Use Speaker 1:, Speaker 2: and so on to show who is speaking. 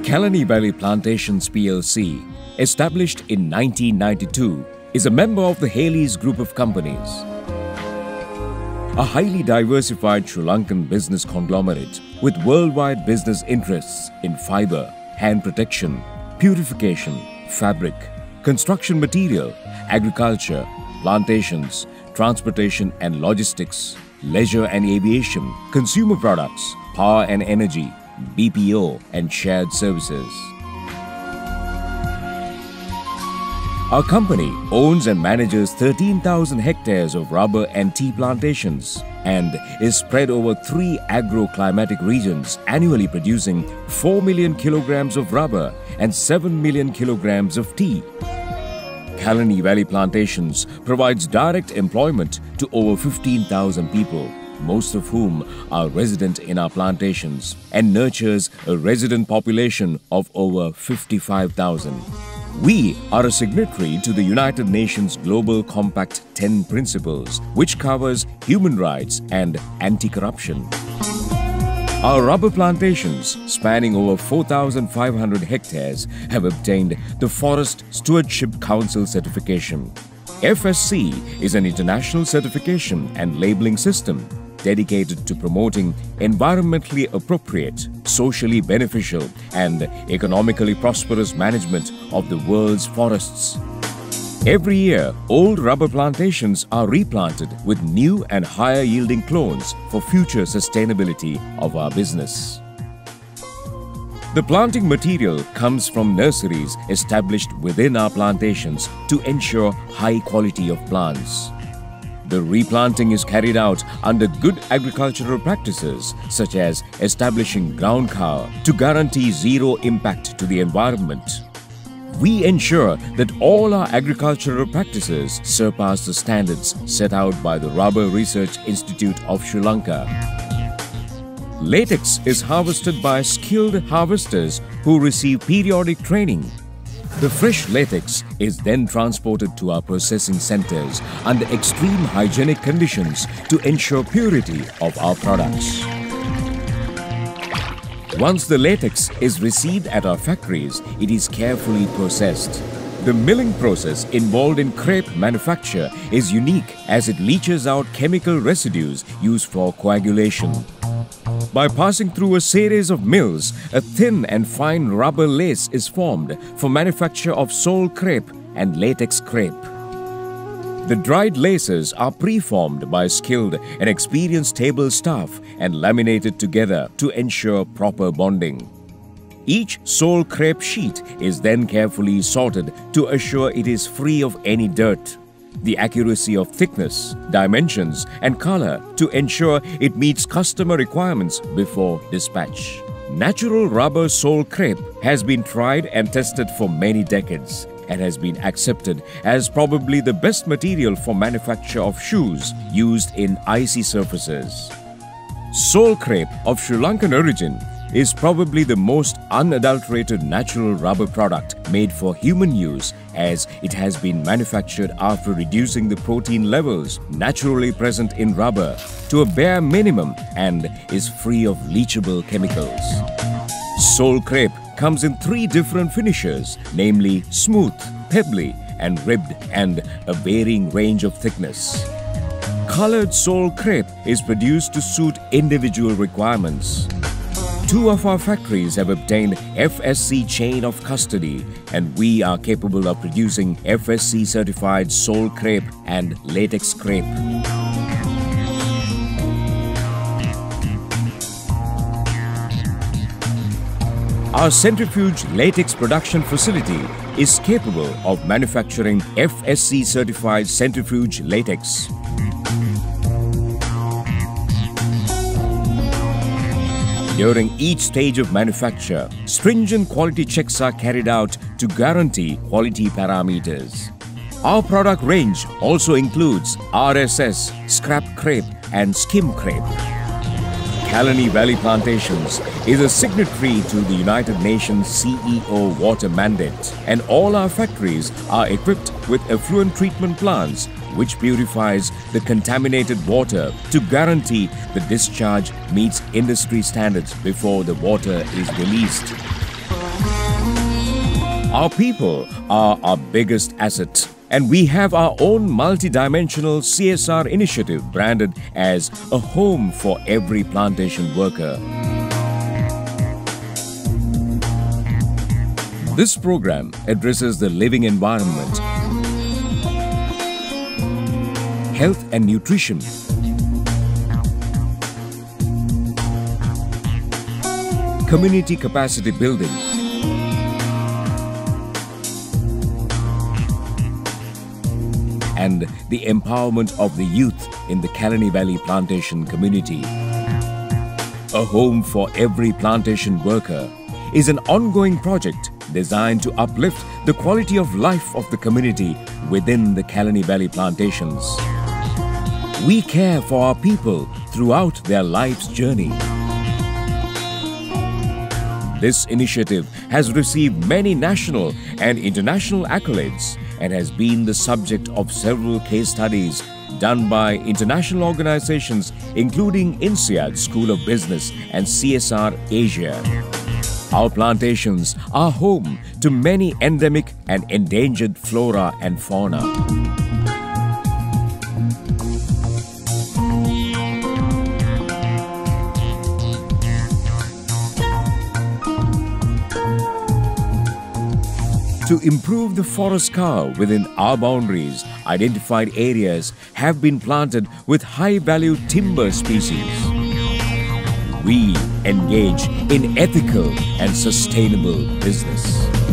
Speaker 1: Kalani Valley Plantations PLC, established in 1992, is a member of the Hales Group of Companies. A highly diversified Sri Lankan business conglomerate with worldwide business interests in fibre, hand protection, purification, fabric, construction material, agriculture, plantations, transportation and logistics, leisure and aviation, consumer products, power and energy, BPO and shared services. Our company owns and manages 13,000 hectares of rubber and tea plantations and is spread over 3 agro-climatic regions, annually producing 4 million kilograms of rubber and 7 million kilograms of tea. Kalani Valley Plantations provides direct employment to over 15,000 people, most of whom are resident in our plantations, and nurtures a resident population of over 55,000. We are a signatory to the United Nations Global Compact 10 Principles, which covers human rights and anti-corruption. Our rubber plantations, spanning over 4,500 hectares, have obtained the Forest Stewardship Council certification. FSC is an international certification and labeling system dedicated to promoting environmentally appropriate, socially beneficial and economically prosperous management of the world's forests. Every year, old rubber plantations are replanted with new and higher yielding clones for future sustainability of our business. The planting material comes from nurseries established within our plantations to ensure high quality of plants. The replanting is carried out under good agricultural practices such as establishing ground cover to guarantee zero impact to the environment. We ensure that all our agricultural practices surpass the standards set out by the Rubber Research Institute of Sri Lanka. Latex is harvested by skilled harvesters who receive periodic training. The fresh latex is then transported to our processing centers under extreme hygienic conditions to ensure purity of our products. Once the latex is received at our factories, it is carefully processed. The milling process involved in crepe manufacture is unique as it leaches out chemical residues used for coagulation. By passing through a series of mills, a thin and fine rubber lace is formed for manufacture of sole crepe and latex crepe. The dried laces are preformed by skilled and experienced table staff and laminated together to ensure proper bonding. Each sole crepe sheet is then carefully sorted to assure it is free of any dirt. The accuracy of thickness, dimensions and color to ensure it meets customer requirements before dispatch. Natural rubber sole crepe has been tried and tested for many decades and has been accepted as probably the best material for manufacture of shoes used in icy surfaces. Sole crepe of Sri Lankan origin is probably the most unadulterated natural rubber product made for human use, as it has been manufactured after reducing the protein levels naturally present in rubber to a bare minimum and is free of leachable chemicals. Sole crepe comes in 3 different finishes, namely smooth, pebbly and ribbed, and a varying range of thickness. Colored sole crepe is produced to suit individual requirements. 2 of our factories have obtained FSC chain of custody, and we are capable of producing FSC certified sole crepe and latex crepe. Our centrifuge latex production facility is capable of manufacturing FSC certified centrifuge latex. During each stage of manufacture, stringent quality checks are carried out to guarantee quality parameters. Our product range also includes RSS, scrap crepe and skim crepe. Kalani Valley Plantations is a signatory to the United Nations CEO water mandate, and all our factories are equipped with effluent treatment plants which purifies the contaminated water to guarantee the discharge meets industry standards before the water is released. Our people are our biggest asset, and we have our own multidimensional CSR initiative branded as a home for every plantation worker. This program addresses the living environment, health and nutrition, community capacity building, and the empowerment of the youth in the Kalani Valley plantation community. A home for every plantation worker is an ongoing project designed to uplift the quality of life of the community within the Kalani Valley plantations. We care for our people throughout their life's journey. This initiative has received many national and international accolades and has been the subject of several case studies done by international organizations including INSEAD School of Business and CSR Asia. Our plantations are home to many endemic and endangered flora and fauna. To improve the forest cover within our boundaries, identified areas have been planted with high-value timber species. We engage in ethical and sustainable business.